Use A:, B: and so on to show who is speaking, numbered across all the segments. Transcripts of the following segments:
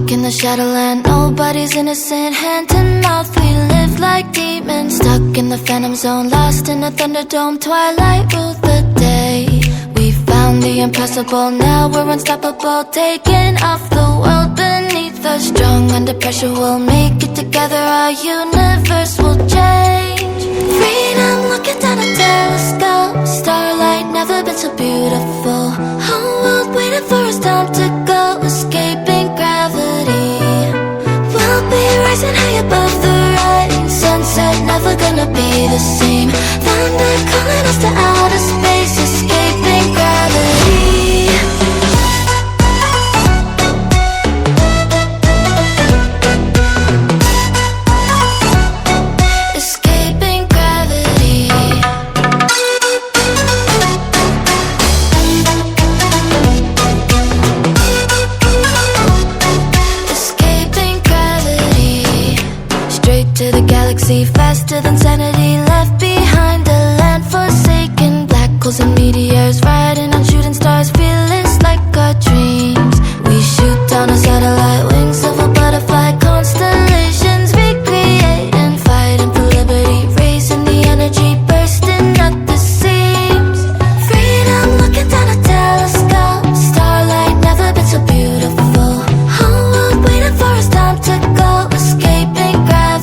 A: Walk in the shadowland, nobody's innocent. Hand to mouth, we live like demons. Stuck in the phantom zone, lost in a thunderdome. Twilight ruled the day. We found the impossible, now we're unstoppable. Taking off the world beneath us. Strong under pressure, we'll make it together. Our universe will change. Freedom, looking down a telescope. Starlight, never been so beautiful. Whole world waiting for us, time to go. Escaping gravity. We'll be rising high above the rain. Sunset, never gonna be the same. Thunder calling us to outer space. Escaping gravity. To the galaxy, faster than sanity. Left behind a land forsaken. Black holes and meteors, riding on shooting stars. Fearless like our dreams. We shoot down a satellite, wings of a butterfly. Constellations recreate and fighting for liberty. Raising the energy, bursting at the seams. Freedom, looking down a telescope. Starlight, never been so beautiful. Whole world waiting for us, time to go. Escaping gravity.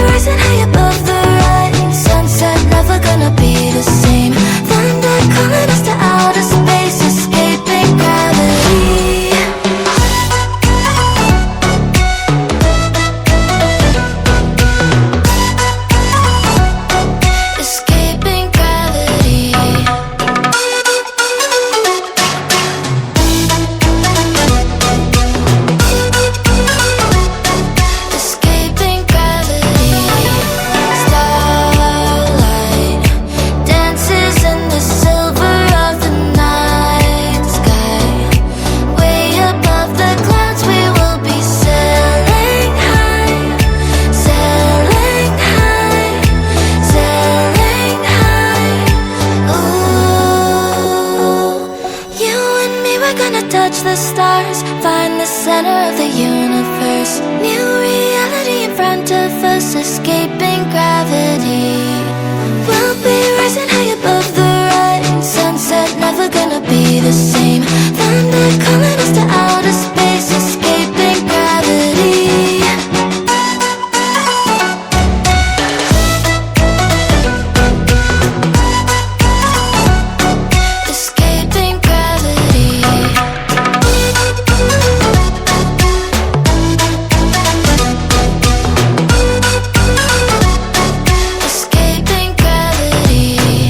A: Rising high above the rain. Sunset, never gonna be the same. Thunder calling us to outer space. Escaping gravity. Escaping gravity. Escaping gravity. Starlight dances in the silver of the night sky. Way above the clouds, we will be sailing high, sailing high, sailing high. Ooh, you and me, we're gonna touch the stars, find the center of the universe. New reality in front of us, escaping gravity. We'll be rising high above the rain. Sunset, never gonna be the same. Thunder calling us to outer space. Escaping gravity. Escaping gravity. Escaping gravity.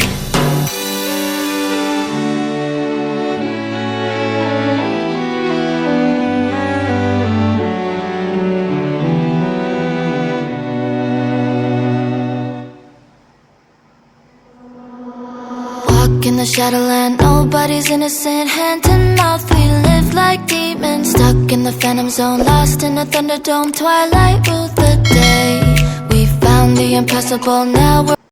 A: Walk in the shadowland, nobody's innocent. Hand to mouth, we live like demons. Stuck in the phantom zone, lost in a thunderdome. Twilight ruled the day. We found the impossible, now we're